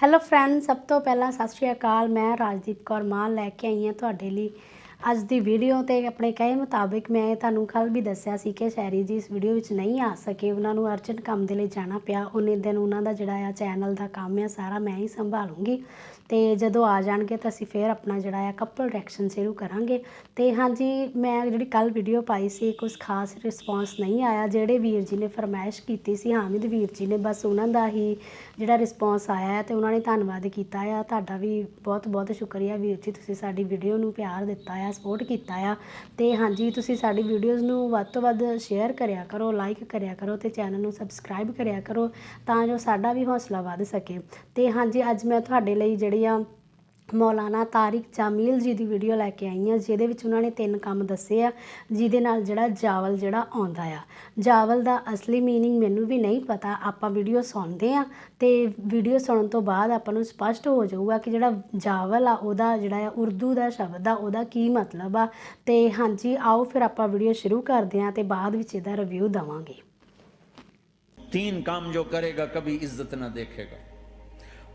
Hello friend, ਸਭ ਤੋਂ ਪਹਿਲਾਂ ਸਤਿ ਸ਼੍ਰੀ ਅਕਾਲ। ਮੈਂ ਰਾਜਦੀਪ ਕੌਰ ਮਾਨ ਲੈ ਕੇ ਆਈ ਹਾਂ ਤੁਹਾਡੇ ਲਈ ਅੱਜ ਦੀ ਵੀਡੀਓ। ਤੇ ਆਪਣੇ ਕਹੇ ਮੁਤਾਬਿਕ ਮੈਂ ਤੁਹਾਨੂੰ ਕੱਲ੍ਹ ਵੀ ਦੱਸਿਆ ਸੀ ਕਿ ਸ਼ੈਰੀ ਜੀ ਇਸ ਵੀਡੀਓ ਵਿੱਚ ਨਹੀਂ ਆ ਸਕੇ, ਉਹਨਾਂ ਨੂੰ ਅਰਜੈਂਟ ਕੰਮ ਦੇ ਲਈ ਜਾਣਾ ਪਿਆ। ਉਹਨੇ ਦਿਨ ਉਹਨਾਂ ਦਾ ਜਿਹੜਾ ਆ ਚੈਨਲ ਦਾ ਕੰਮ ਆ ਸਾਰਾ ਮੈਂ ਹੀ ਸੰਭਾਲੂੰਗੀ, ਤੇ ਜਦੋਂ ਆ ਜਾਣਗੇ ਤਾਂ ਅਸੀਂ ਫਿਰ ਆਪਣਾ ਜਿਹੜਾ ਆ ਕਪਲ ਰਿਐਕਸ਼ਨ ਸ਼ੁਰੂ ਕਰਾਂਗੇ। ਤੇ ਹਾਂਜੀ, ਮੈਂ ਜਿਹੜੀ ਕੱਲ੍ਹ ਵੀਡੀਓ ਪਾਈ ਸੀ ਕੁਝ ਖਾਸ ਰਿਸਪੌਂਸ ਨਹੀਂ ਆਇਆ। ਜਿਹੜੇ ਵੀਰ ਜੀ ਨੇ ਫਰਮਾਇਸ਼ ਕੀਤੀ ਸੀ, ਹਾਮਿਦ ਵੀਰ ਜੀ ਨੇ, ਬਸ ਉਹਨਾਂ ਦਾ ਹੀ ਜਿਹੜਾ ਰਿਸਪੌਂਸ ਆਇਆ ਹੈ ਤੇ ਉਹਨਾਂ ਨੇ ਧੰਨਵਾਦ ਕੀਤਾ ਆ। ਤੁਹਾਡਾ ਵੀ ਬਹੁਤ ਬਹੁਤ ਸ਼ੁਕਰੀਆ ਵੀਰ ਜੀ, ਤੁਸੀਂ ਸਾਡੀ ਵੀਡੀਓ ਨੂੰ ਪਿਆਰ ਦਿੱਤਾ ਆ, ਸਪੋਰਟ ਕੀਤਾ ਆ। ਤੇ ਹਾਂਜੀ, ਤੁਸੀਂ ਸਾਡੀ ਵੀਡੀਓਜ਼ ਨੂੰ ਵੱਧ ਤੋਂ ਵੱਧ ਸ਼ੇਅਰ ਕਰਿਆ ਕਰੋ, ਲਾਈਕ ਕਰਿਆ ਕਰੋ ਤੇ ਚੈਨਲ ਨੂੰ ਸਬਸਕ੍ਰਾਈਬ ਕਰਿਆ ਕਰੋ ਤਾਂ ਜੋ ਸਾਡਾ ਵੀ ਹੌਸਲਾ ਵੱਧ ਸਕੇ। ਤੇ ਹਾਂਜੀ, ਅੱਜ ਮੈਂ ਤੁਹਾਡੇ ਲਈ ਜਿਹੜੀ ਆ ਮੌਲਾਨਾ ਤਾਰਿਕ ਜਾਮੀਲ ਜੀ ਦੀ ਵੀਡੀਓ ਲੈ ਕੇ ਆਈ ਹਾਂ, ਜਿਹਦੇ ਵਿੱਚ ਉਹਨਾਂ ਨੇ 3 ਕੰਮ ਦੱਸੇ ਆ ਜਿਹਦੇ ਨਾਲ ਜਿਹੜਾ ਜਾਵਲ ਜਿਹੜਾ ਆਉਂਦਾ ਆ। ਜਾਵਲ ਦਾ ਅਸਲੀ ਮੀਨਿੰਗ ਮੈਨੂੰ ਵੀ ਨਹੀਂ ਪਤਾ, ਆਪਾਂ ਵੀਡੀਓ ਸੁਣਦੇ ਹਾਂ ਤੇ ਵੀਡੀਓ ਸੁਣਨ ਤੋਂ ਬਾਅਦ ਆਪਾਂ ਨੂੰ ਸਪਸ਼ਟ ਹੋ ਜਾਊਗਾ ਕਿ ਜਿਹੜਾ ਜਾਵਲ ਆ ਉਹਦਾ ਜਿਹੜਾ ਆ ਉਰਦੂ ਦਾ ਸ਼ਬਦ ਆ ਉਹਦਾ ਕੀ ਮਤਲਬ ਆ। ਤੇ ਹਾਂਜੀ, ਆਓ ਫਿਰ ਆਪਾਂ ਵੀਡੀਓ ਸ਼ੁਰੂ ਕਰਦੇ ਹਾਂ ਤੇ ਬਾਅਦ ਵਿੱਚ ਇਹਦਾ ਰਿਵਿਊ ਦੇਵਾਂਗੇ। 3 काम जो करेगा कभी इज्जत ना देखेगा,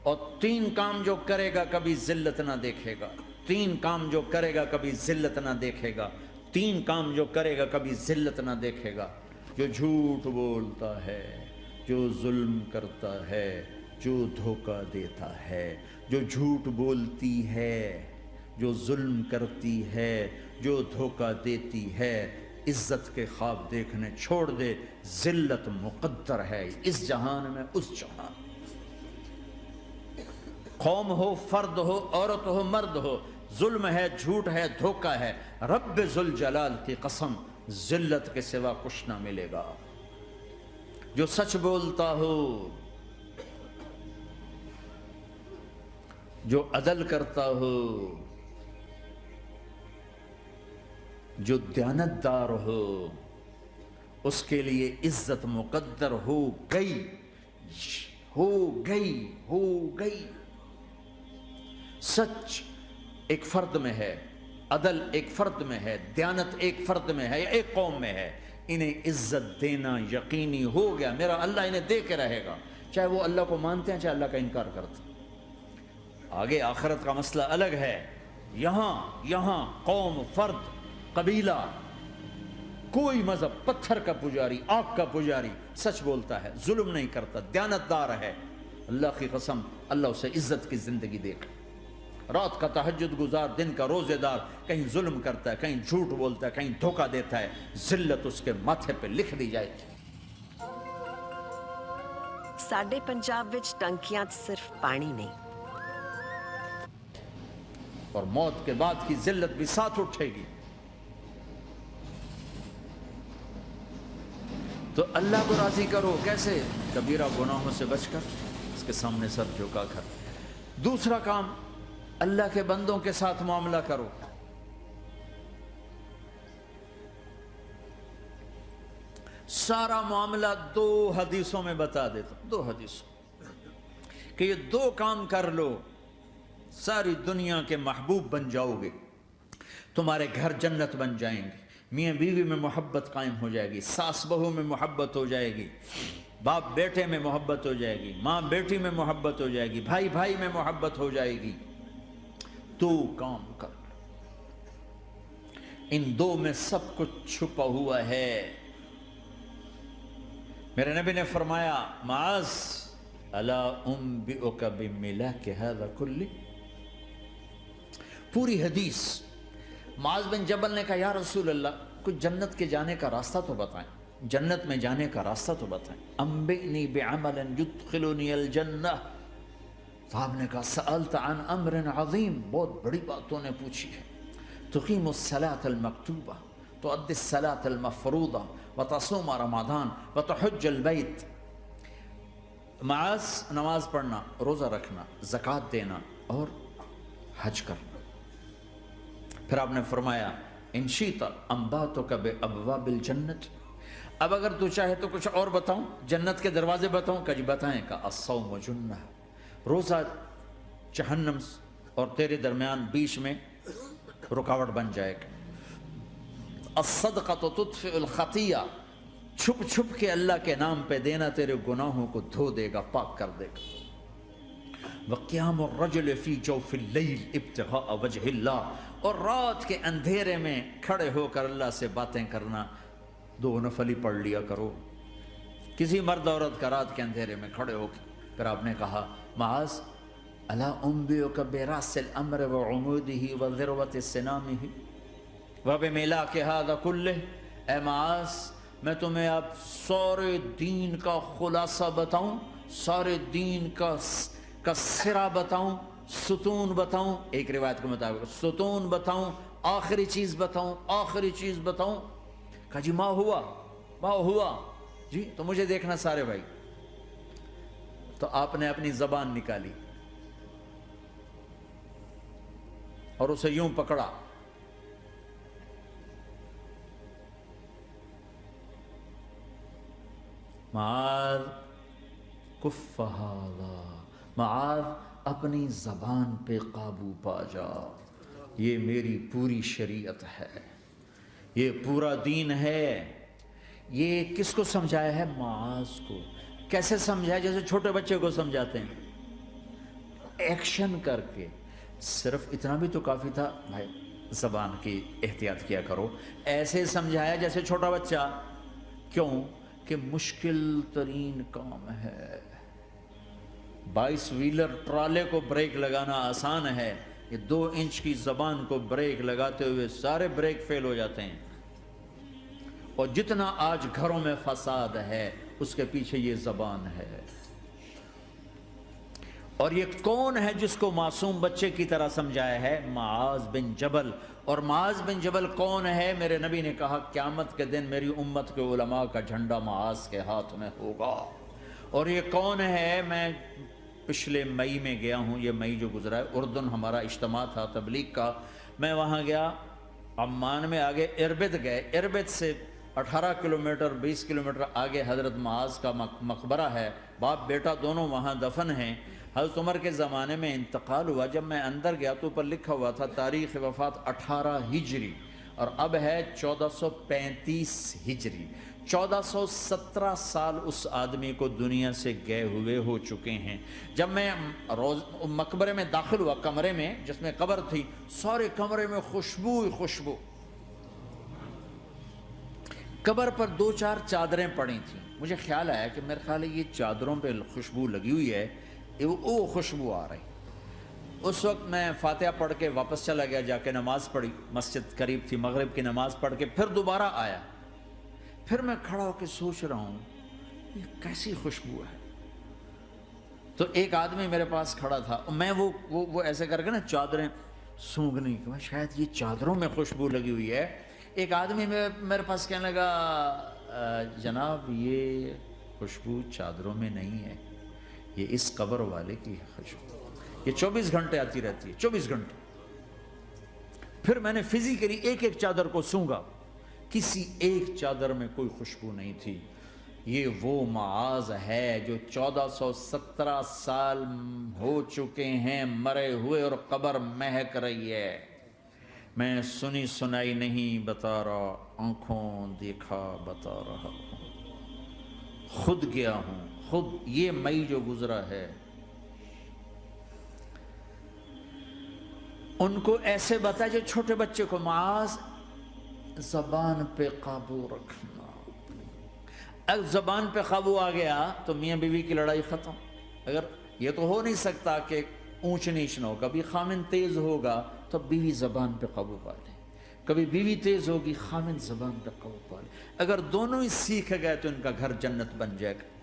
और 3 काम जो करेगा कभी जिल्लत ना देखेगा। 3 काम जो करेगा कभी जिल्लत ना देखेगा। 3 काम जो करेगा कभी जिल्लत ना देखेगा। जो झूठ बोलता है, जो जुल्म करता है, जो धोखा देता है, जो झूठ बोलती है, जो जुल्म करती है, जो धोखा देती है, इज्जत के ख्वाब देखने छोड़ दे। जिल्लत मुक़द्दर है इस जहान में उस जहान। कौम हो, फर्द हो, औरत हो, मर्द हो, जुल्म है, झूठ है, धोखा है, रब जुल जलाल की कसम, जिल्लत के सिवा कुछ ना मिलेगा। जो सच बोलता हो, जो अदल करता हो, जो दयानतदार हो, उसके लिए इज्जत मुक़द्दर हो गई, हो गई, हो गई। सच एक फर्द में है, अदल एक फर्द में है, दयानत एक फर्द में है या एक कौम में है। इन्हें इज्जत देना यकीनी हो गया। मेरा अल्लाह इन्हें दे के रहेगा, चाहे वो अल्लाह को मानते हैं चाहे अल्लाह का इनकार करते हैं। आगे आखिरत का मसला अलग है। यहाँ कौम, फर्द, कबीला, कोई मजहब, पत्थर का पुजारी, आग का पुजारी सच बोलता है, जुल्म नहीं करता, दयानतदार है, अल्लाह की कसम अल्लाह उसे इज्जत की जिंदगी देगा। रात का तहज्जुद गुजार, दिन का रोजेदार, कहीं जुल्म करता है, कहीं झूठ बोलता है, कहीं धोखा देता है, जिल्लत उसके माथे पे लिख दी जाएगी। साडे पंजाब विच टंकियां सिर्फ पानी नहीं, और मौत के बाद की जिल्लत भी साथ उठेगी। तो अल्लाह को राजी करो। कैसे? कबीरा गुनाहों से बचकर, इसके सामने सर झुका कर। दूसरा काम, अल्लाह के बंदों के साथ मामला करो। सारा मामला 2 हदीसों में बता देता हूं, 2 हदीसों कि ये 2 काम कर लो, सारी दुनिया के महबूब बन जाओगे, तुम्हारे घर जन्नत बन जाएंगे, मियाँ बीवी में मोहब्बत कायम हो जाएगी, सास बहू में मोहब्बत हो जाएगी, बाप बेटे में मोहब्बत हो जाएगी, माँ बेटी में मोहब्बत हो जाएगी, भाई भाई में मोहब्बत हो जाएगी। 2 काम कर, इन 2 में सब कुछ छुपा हुआ है। मेरे नबी ने फरमाया, माज अला उम्बिउका बिमिलाक हाज़ा कुल्ली। पूरी हदीस। माज बिन जबल ने कहा, या रसूल अल्लाह, कुछ जन्नत के जाने का रास्ता तो बताएं, जन्नत में जाने का रास्ता तो बताएं। अम्बिनी बिअमलिन युदखिलुनी अल जन्नह। साहब ने कहा, सअलत अन अम्रिन अज़ीम, बहुत बड़ी बातों ने पूछी है। तुक़ीमुस सलात अल मकतूबा, तुअद्दिस सलात अल मफ़रूदा, व तसूम रमज़ान, व तुहज्जुल बैत। माज, नमाज पढ़ना, रोज़ा रखना, ज़कात देना और हज करना। फिर आपने फरमाया, इंशीता अम्बातुका बिअबवाबिल जन्नत। अब अगर तू चाहे तो कुछ और बताऊं, जन्नत के दरवाजे बताऊं? कजी बताएं का अस्सौम जुन्नह, रोज़ा जहन्नम और तेरे दरमियान बीच में रुकावट बन जाएगा। अस्सदक़तु तुत्फ़िउल ख़तिया, छुप छुप के अल्लाह के नाम पे देना तेरे गुनाहों को धो देगा, पाक कर देगा। वक़ियाम अर्रजुल फ़ी जौफ़िल लैल इब्तिग़ाअ वजहिल्लाह, और रात के अंधेरे में खड़े होकर अल्लाह से बातें करना। 2 नफल ही पढ़ लिया करो, किसी मर्द औरत का रात के अंधेरे में खड़े होकर। फिर आपने कहा माज़ अला उम्बियुका बिरासिल अम्र व उमूदिही व ज़िरवति सिनामिही व बिमिलाकि हाज़ा कुल्लिह, ए माज़ मैं तुम्हें अब सारे दीन का खुलासा बताऊं, सारे दीन का सिरा बताऊं, सुतून बताऊं, एक रिवायत के मुताबिक सुतून बताऊं, आखिरी चीज़ बताऊं, आखिरी चीज़ बताऊं। कहा जी माँ हुआ जी, तो मुझे देखना सारे भाई। तो आपने अपनी जबान निकाली और उसे यूं पकड़ा, माज़ कुफ़्फ़हाज़ा, माज़ अपनी ज़बान पे काबू पा जा, ये मेरी पूरी शरीयत है, ये पूरा दीन है। ये किसको समझाया है? माज़ को। कैसे समझाया? जैसे छोटे बच्चे को समझाते हैं, एक्शन करके। सिर्फ इतना भी तो काफ़ी था भाई, ज़बान की एहतियात किया करो। ऐसे समझाया जैसे छोटा बच्चा। क्यों? कि मुश्किल तरीन काम है। 22 व्हीलर ट्राले को ब्रेक लगाना आसान है, ये 2 इंच की ज़बान को ब्रेक लगाते हुए सारे ब्रेक फेल हो जाते हैं। और जितना आज घरों में फसाद है उसके पीछे ये ज़बान है। और ये कौन है जिसको मासूम बच्चे की तरह समझाया है? मुआज़ बिन जबल। और मुआज़ बिन जबल कौन है? मेरे नबी ने कहा क़यामत के दिन मेरी उम्मत के उलमा का झंडा मुआज़ के हाथ में होगा। और ये कौन है? मैं पिछले मई में गया हूँ, ये मई जो गुजरा है, उर्दन हमारा इज्तिमा था तबलीग का। मैं वहाँ गया, अम्मान में आगे इरबिद गए, इरबिद से 18 किलोमीटर 20 किलोमीटर आगे हज़रत मुआज़ का मकबरा है। बाप बेटा दोनों वहाँ दफन हैं। हज़रत उमर के ज़माने में इंतकाल हुआ। जब मैं अंदर गया तो ऊपर लिखा हुआ था तारीख़ वफ़ात 18 हिजरी, और अब है 1435 हिजरी। 1417 साल उस आदमी को दुनिया से गए हुए हो चुके हैं। जब मैं रोज़ मकबरे में दाखिल हुआ, कमरे में जिसमें कब्र थी, सारे कमरे में खुशबू ही खुशबू। कब्र पर 2-4 चादरें पड़ी थीं। मुझे ख्याल आया कि मेरे ख्याल है ये चादरों पे खुशबू लगी हुई है, वो खुशबू आ रही। उस वक्त मैं फातिहा पढ़ के वापस चला गया, जाके नमाज़ पढ़ी, मस्जिद करीब थी, मगरिब की नमाज़ पढ़ के फिर दोबारा आया। फिर मैं खड़ा होकर सोच रहा हूँ ये कैसी खुशबू है। तो एक आदमी मेरे पास खड़ा था, मैं वो ऐसे करके ना चादरें सूंघने की, शायद ये चादरों में खुशबू लगी हुई है। एक आदमी मेरे पास कहने लगा जनाब ये खुशबू चादरों में नहीं है, ये इस कब्र वाले की है खुशबू, ये 24 घंटे आती रहती है, 24 घंटे। फिर मैंने फिजिकली एक एक चादर को सूंघा, किसी एक चादर में कोई खुशबू नहीं थी। ये वो मुआज़ है जो 1417 साल हो चुके हैं मरे हुए और कब्र महक रही है। मैं सुनी सुनाई नहीं बता रहा, आंखों देखा बता रहा हूँ, खुद गया हूँ, खुद ये मई जो गुजरा है। उनको ऐसे बता जो छोटे बच्चे को, मुआज़ ज़बान पे काबू रखना। अगर ज़बान पे काबू आ गया तो मियाँ बीवी की लड़ाई ख़त्म। अगर ये तो हो नहीं सकता कि ऊंच नीच न हो, कभी खामिन तेज़ होगा तो बीवी ज़बान पे काबू पा ले, कभी बीवी तेज़ होगी खामिन ज़बान पे काबू पा ले। अगर दोनों ही सीख गए तो इनका घर जन्नत बन जाएगा।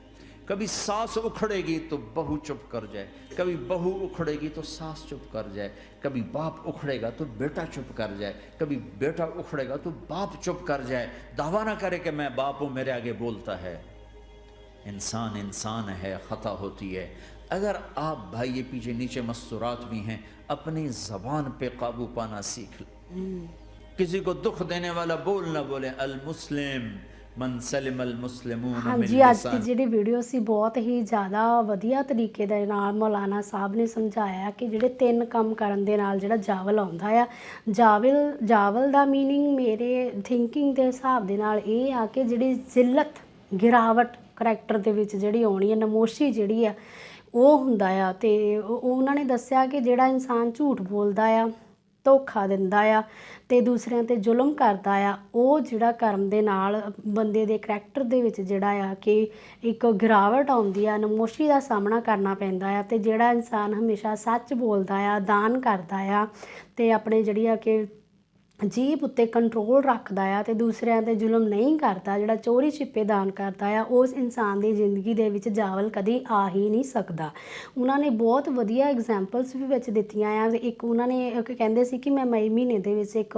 कभी सास उखड़ेगी तो बहू चुप कर जाए, कभी बहू उखड़ेगी तो सास चुप कर जाए, कभी बाप उखड़ेगा तो बेटा चुप कर जाए, कभी बेटा उखड़ेगा तो बाप चुप कर जाए। दावा ना करे कि मैं बाप हूँ मेरे आगे बोलता है। इंसान इंसान है, ख़ता होती है। अगर आप भाई ये पीछे नीचे मस्तूरात भी हैं, अपनी ज़बान पे काबू पाना सीख लें। किसी को दुख देने वाला बोल ना बोले। अल मुस्लिम मन सलिम अल मुस्लिमून हाँ मिन जी, ਅੱਜ लिसान। ਦੀ ਜਿਹੜੀ ਵੀਡੀਓ ਸੀ ਬਹੁਤ ਹੀ ਜ਼ਿਆਦਾ ਵਧੀਆ ਤਰੀਕੇ ਦੇ ਨਾਲ ਮੌਲਾਨਾ ਸਾਹਿਬ ਨੇ ਸਮਝਾਇਆ ਕਿ ਜਿਹੜੇ 3 ਕੰਮ ਕਰਨ ਦੇ ਨਾਲ ਜਿਹੜਾ ਜਾਵਲ ਆਉਂਦਾ ਆ। ਜਾਵਲ ਦਾ ਮੀਨਿੰਗ ਮੇਰੇ ਥਿੰਕਿੰਗ ਦੇ ਹਿਸਾਬ ਦੇ ਨਾਲ ਇਹ ਆ ਕਿ ਜਿਹੜੀ ਜ਼ਿਲਤ ਗਿਰਾਵਟ ਕਰੈਕਟਰ ਦੇ ਵਿੱਚ ਜਿਹੜੀ ਆਉਣੀ ਹੈ, ਨਮੋਸ਼ੀ ਜਿਹੜੀ ਆ, ਉਹ ਹੁੰਦਾ ਆ। ਤੇ ਉਹਨਾਂ ਨੇ ਦੱਸਿਆ ਕਿ ਜਿਹੜਾ ਇਨਸਾਨ ਝੂਠ ਬੋਲਦਾ ਆ, ਧੋਖਾ ਦਿੰਦਾ ਆ ਤੇ ਦੂਸਰਿਆਂ ਤੇ ਜ਼ੁਲਮ ਕਰਦਾ ਆ, ਉਹ ਜਿਹੜਾ ਕਰਨ ਦੇ ਨਾਲ ਬੰਦੇ ਦੇ ਕਰੈਕਟਰ ਦੇ ਵਿੱਚ ਜਿਹੜਾ ਆ ਕਿ ਇੱਕ ਗਿਰਾਵਟ ਆਉਂਦੀ ਆ, ਨਮੋਸ਼ੀ ਦਾ ਸਾਹਮਣਾ ਕਰਨਾ ਪੈਂਦਾ ਆ। ਤੇ ਜਿਹੜਾ ਇਨਸਾਨ ਹਮੇਸ਼ਾ ਸੱਚ ਬੋਲਦਾ ਆ, ਦਾਨ ਕਰਦਾ ਆ ਤੇ ਆਪਣੇ ਜਿਹੜੀ ਆ ਕਿ ਜੀਭ ਉੱਤੇ ਕੰਟਰੋਲ ਰੱਖਦਾ ਆ ਤੇ ਦੂਸਰਿਆਂ ਤੇ ਜ਼ੁਲਮ ਨਹੀਂ ਕਰਦਾ, ਜਿਹੜਾ ਚੋਰੀ ਛਿਪੇ ਦਾਨ ਕਰਦਾ ਆ, ਉਸ ਇਨਸਾਨ ਦੀ ਜ਼ਿੰਦਗੀ ਦੇ ਵਿੱਚ ਜਾਵਲ ਕਦੀ ਆ ਹੀ ਨਹੀਂ ਸਕਦਾ। ਉਹਨਾਂ ਨੇ ਬਹੁਤ ਵਧੀਆ ਐਗਜ਼ਾਮਪਲਸ ਵੀ ਵਿੱਚ ਦਿੱਤੀਆਂ ਆ। ਇੱਕ ਉਹਨਾਂ ਨੇ ਇੱਕ ਕਹਿੰਦੇ ਸੀ ਕਿ ਮੈਂ ਮਈ ਮਹੀਨੇ ਦੇ ਵਿੱਚ ਇੱਕ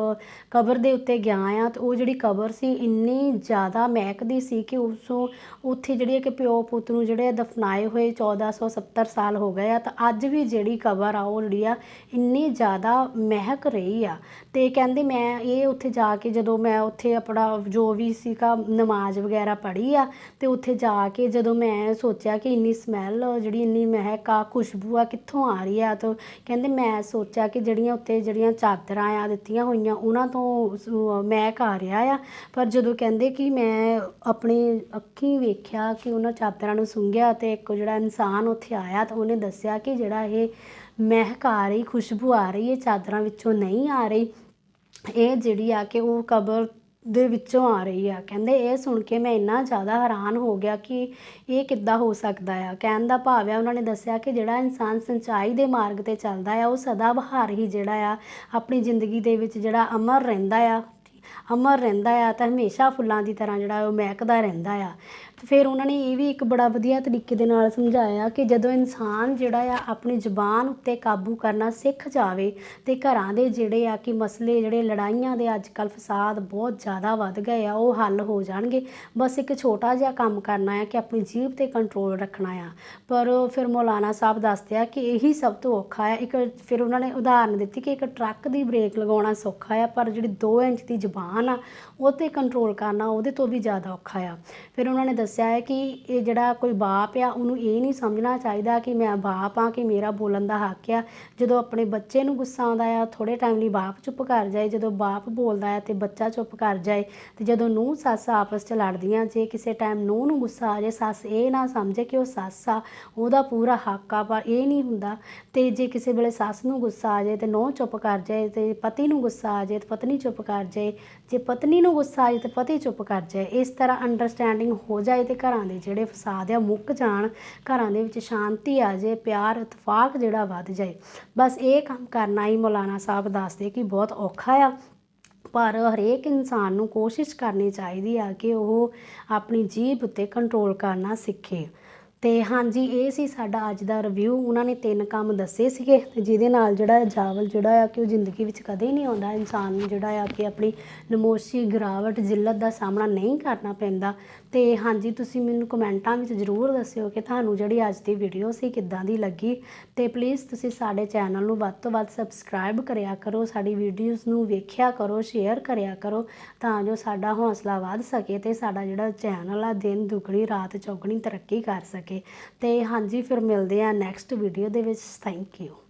ਕਬਰ ਦੇ ਉੱਤੇ ਗਿਆ ਆ ਤੇ ਉਹ ਜਿਹੜੀ ਕਬਰ ਸੀ ਇੰਨੀ ਜ਼ਿਆਦਾ ਮਹਿਕਦੀ ਸੀ ਕਿ ਉੱਥੇ ਜਿਹੜੀ ਕਿ ਪਿਓ ਪੁੱਤ ਨੂੰ ਜਿਹੜੇ ਦਫਨਾਏ ਹੋਏ 1470 ਸਾਲ ਹੋ ਗਏ ਆ, ਤਾਂ ਅੱਜ ਵੀ ਜਿਹੜੀ ਕਬਰ ਆ ਉਹ ਜਿਹੜੀ ਆ ਇੰਨੀ ਜ਼ਿਆਦਾ ਮਹਿਕ ਰਹੀ ਆ। ਤੇ ਕਹਿੰਦੇ ਮੈਂ ਇਹ ਉੱਥੇ ਜਾ ਕੇ ਜਦੋਂ ਮੈਂ ਉੱਥੇ ਆਪਣਾ ਜੋ ਵੀ ਸੀਗਾ ਨਮਾਜ਼ ਵਗੈਰਾ ਪੜ੍ਹੀ ਆ ਤੇ ਉੱਥੇ ਜਾ ਕੇ ਜਦੋਂ ਮੈਂ ਸੋਚਿਆ ਕਿ ਇੰਨੀ ਸਮੈਲ ਜਿਹੜੀ ਇੰਨੀ ਮਹਿਕ ਆ, ਖੁਸ਼ਬੂ ਆ ਕਿੱਥੋਂ ਆ ਰਹੀ ਆ, ਤਾਂ ਕਹਿੰਦੇ ਮੈਂ ਸੋਚਿਆ ਕਿ ਜਿਹੜੀਆਂ ਉੱਤੇ ਜਿਹੜੀਆਂ ਚਾਦਰਾਂ ਆ ਦਿੱਤੀਆਂ ਹੋਈਆਂ ਉਹਨਾਂ ਤੋਂ ਮਹਿਕ ਆ ਰਿਹਾ ਆ। ਪਰ ਜਦੋਂ ਕਹਿੰਦੇ ਕਿ ਮੈਂ ਆਪਣੀ ਅੱਖੀਂ ਵੇਖਿਆ ਕਿ ਉਹਨਾਂ ਚਾਦਰਾਂ ਨੂੰ ਸੁੰਘਿਆ ਤੇ ਇੱਕ ਜਿਹੜਾ ਇਨਸਾਨ ਉੱਥੇ ਆਇਆ ਤਾਂ ਉਹਨੇ ਦੱਸਿਆ ਕਿ ਜਿਹੜਾ ਇਹ ਮਹਿਕ ਆ ਰਹੀ, ਖੁਸ਼ਬੂ ਆ ਰਹੀ, ਇਹ ਚਾਦਰਾਂ ਵਿੱਚੋਂ ਨਹੀਂ ਆ ਰਹੀ, ਇਹ ਜਿਹੜੀ ਆ ਕਿ ਉਹ ਕਬਰ ਦੇ ਵਿੱਚੋਂ ਆ ਰਹੀ ਆ। ਕਹਿੰਦੇ ਇਹ ਸੁਣ ਕੇ ਮੈਂ ਇੰਨਾ ਜ਼ਿਆਦਾ ਹੈਰਾਨ ਹੋ ਗਿਆ ਕਿ ਇਹ ਕਿੱਦਾਂ ਹੋ ਸਕਦਾ ਆ। ਕਹਿਣ ਦਾ ਭਾਵ ਆ ਉਹਨਾਂ ਨੇ ਦੱਸਿਆ ਕਿ ਜਿਹੜਾ ਇਨਸਾਨ ਸੱਚਾਈ ਦੇ ਮਾਰਗ 'ਤੇ ਚੱਲਦਾ ਆ ਉਹ ਸਦਾ ਬਹਾਰ ਹੀ ਜਿਹੜਾ ਆ ਆਪਣੀ ਜ਼ਿੰਦਗੀ ਦੇ ਵਿੱਚ ਜਿਹੜਾ ਅਮਰ ਰਹਿੰਦਾ ਆ ਤਾਂ ਹਮੇਸ਼ਾ ਫੁੱਲਾਂ ਦੀ ਤਰ੍ਹਾਂ ਜਿਹੜਾ ਉਹ ਮਹਿਕਦਾ ਰਹਿੰਦਾ ਆ। ਤੇ ਫਿਰ ਉਹਨਾਂ ਨੇ ਇਹ ਵੀ ਇੱਕ ਬੜਾ ਵਧੀਆ ਤਰੀਕੇ ਦੇ ਨਾਲ ਸਮਝਾਇਆ ਕਿ ਜਦੋਂ ਇਨਸਾਨ ਜਿਹੜਾ ਆ ਆਪਣੀ ਜ਼ੁਬਾਨ ਉੱਤੇ ਕਾਬੂ ਕਰਨਾ ਸਿੱਖ ਜਾਵੇ ਤੇ ਘਰਾਂ ਦੇ ਜਿਹੜੇ ਆ ਕਿ ਮਸਲੇ ਜਿਹੜੇ ਲੜਾਈਆਂ ਦੇ ਅੱਜ ਕੱਲ੍ਹ ਫਸਾਦ ਬਹੁਤ ਜ਼ਿਆਦਾ ਵੱਧ ਗਏ ਆ ਉਹ ਹੱਲ ਹੋ ਜਾਣਗੇ। ਬਸ ਇੱਕ ਛੋਟਾ ਜਿਹਾ ਕੰਮ ਕਰਨਾ ਹੈ ਕਿ ਆਪਣੀ ਜੀਭ 'ਤੇ ਕੰਟਰੋਲ ਰੱਖਣਾ ਆ। ਪਰ ਫਿਰ ਮੌਲਾਨਾ ਸਾਹਿਬ ਦੱਸਦੇ ਆ ਕਿ ਇਹੀ ਸਭ ਤੋਂ ਔਖਾ ਹੈ। ਫਿਰ ਉਹਨਾਂ ਨੇ ਉਦਾਹਰਨ ਦਿੱਤੀ ਕਿ ਇੱਕ ਟਰੱਕ ਦੀ ਬ੍ਰੇਕ ਲਗਾਉਣਾ ਸੌਖਾ ਆ, ਪਰ ਜਿਹੜੀ 2 ਇੰਚ ਦੀ ਜ਼ੁਬਾਨ ਆ ਉਹ 'ਤੇ ਕੰਟਰੋਲ ਕਰਨਾ ਉਹਦੇ ਤੋਂ ਵੀ ਜ਼ਿਆਦਾ ਔਖਾ ਆ। ਫਿਰ ਉਹਨਾਂ ਨੇ ਦੱਸਿਆ ਹੈ ਕਿ ਇਹ ਜਿਹੜਾ ਕੋਈ ਬਾਪ ਆ ਉਹਨੂੰ ਇਹ ਨਹੀਂ ਸਮਝਣਾ ਚਾਹੀਦਾ ਕਿ ਮੈਂ ਬਾਪ ਆ ਕਿ ਮੇਰਾ ਬੋਲਣ ਦਾ ਹੱਕ ਆ। ਜਦੋਂ ਆਪਣੇ ਬੱਚੇ ਨੂੰ ਗੁੱਸਾ ਆਉਂਦਾ ਆ ਥੋੜ੍ਹੇ ਟਾਈਮ ਲਈ ਬਾਪ ਚੁੱਪ ਕਰ ਜਾਏ, ਜਦੋਂ ਬਾਪ ਬੋਲਦਾ ਹੈ ਤੇ ਬੱਚਾ ਚੁੱਪ ਕਰ ਜਾਏ। ਤੇ ਜਦੋਂ ਨੂੰਹ ਸੱਸ ਆਪਸ 'ਚ ਲੜਦੀਆਂ, ਜੇ ਕਿਸੇ ਟਾਈਮ ਨੂੰਹ ਨੂੰ ਗੁੱਸਾ ਆ ਜਾਏ, ਸੱਸ ਇਹ ਨਾ ਸਮਝੇ ਕਿ ਉਹ ਸੱਸ ਆ, ਉਹਦਾ ਪੂਰਾ ਹੱਕ ਆ, ਪਰ ਇਹ ਨਹੀਂ ਹੁੰਦਾ। ਤੇ ਜੇ ਕਿਸੇ ਵੇਲੇ ਸੱਸ ਨੂੰ ਗੁੱਸਾ ਆ ਜਾਏ ਤੇ ਨੂੰਹ ਚੁੱਪ ਕਰ ਜਾਏ, ਤੇ ਪਤੀ ਨੂੰ ਗੁੱਸਾ ਆ ਜਾਏ ਤੇ ਪਤਨੀ ਚੁੱਪ ਕਰ ਜਾਏ, ਜੇ ਪਤਨੀ ਨੂੰ ਗੁੱਸਾ ਆ ਜਾਏ ਤੇ ਪਤੀ ਚੁੱਪ ਕਰ ਜਾਏ। ਇਸ ਤਰ੍ਹਾਂ ਅੰਡਰਸਟੈਂਡਿੰਗ ਹੋ ਜਾਏ ਤੇ ਘਰਾਂ ਦੇ ਜਿਹੜੇ ਫਸਾਦ ਆ ਮੁੱਕ ਜਾਣ, ਘਰਾਂ ਦੇ ਵਿੱਚ ਸ਼ਾਂਤੀ ਆ ਜਾਏ, ਪਿਆਰ ਇਤਫਾਕ ਜਿਹੜਾ ਵੱਧ ਜਾਏ। ਬਸ ਇਹ ਕੰਮ ਕਰਨਾ ਹੀ ਮੌਲਾਨਾ ਸਾਹਿਬ ਦੱਸਦੇ ਕਿ ਬਹੁਤ ਔਖਾ ਆ, ਪਰ ਹਰੇਕ ਇਨਸਾਨ ਨੂੰ ਕੋਸ਼ਿਸ਼ ਕਰਨੀ ਚਾਹੀਦੀ ਆ ਕਿ ਉਹ ਆਪਣੀ ਜੀਭ ਉੱਤੇ ਕੰਟਰੋਲ ਕਰਨਾ ਸਿੱਖੇ। ਤੇ ਹਾਂਜੀ, ਇਹ ਸੀ ਸਾਡਾ ਅੱਜ ਦਾ ਰਿਵਿਊ। ਉਹਨਾਂ ਨੇ 3 ਕੰਮ ਦੱਸੇ ਸੀਗੇ ਤੇ ਜਿਹਦੇ ਨਾਲ ਜਿਹੜਾ ਜਾਵਲ ਜਿਹੜਾ ਆ ਕਿ ਉਹ ਜ਼ਿੰਦਗੀ ਵਿੱਚ ਕਦੇ ਨਹੀਂ ਆਉਂਦਾ। ਇਨਸਾਨ ਨੂੰ ਜਿਹੜਾ ਆ ਕਿ ਆਪਣੀ ਨਮੋਸ਼ੀ, ਗਿਰਾਵਟ, ਜ਼ਿੱਲਤ ਦਾ ਸਾਹਮਣਾ ਨਹੀਂ ਕਰਨਾ ਪੈਂਦਾ। ਤੇ ਹਾਂਜੀ, ਤੁਸੀਂ ਮੈਨੂੰ ਕਮੈਂਟਾਂ ਵਿੱਚ ਜ਼ਰੂਰ ਦੱਸਿਓ ਕਿ ਤੁਹਾਨੂੰ ਜਿਹੜੀ ਅੱਜ ਦੀ ਵੀਡੀਓ ਸੀ ਕਿੱਦਾਂ ਦੀ ਲੱਗੀ। ਤੇ ਪਲੀਜ਼ ਤੁਸੀਂ ਸਾਡੇ ਚੈਨਲ ਨੂੰ ਵੱਧ ਤੋਂ ਵੱਧ ਸਬਸਕ੍ਰਾਈਬ ਕਰਿਆ ਕਰੋ, ਸਾਡੀ ਵੀਡੀਓਜ਼ ਨੂੰ ਵੇਖਿਆ ਕਰੋ, ਸ਼ੇਅਰ ਕਰਿਆ ਕਰੋ, ਤਾਂ ਜੋ ਸਾਡਾ ਹੌਸਲਾ ਵੱਧ ਸਕੇ ਤੇ ਸਾਡਾ ਜਿਹੜਾ ਚੈਨਲ ਆ ਦਿਨ ਦੁਗਣੀ ਰਾਤ ਚੌਗਣੀ ਤਰੱਕੀ ਕਰ ਸਕੇ। ਤੇ ਹਾਂਜੀ, ਫਿਰ ਮਿਲਦੇ ਆ ਨੈਕਸਟ ਵੀਡੀਓ ਦੇ ਵਿੱਚ। Thank you.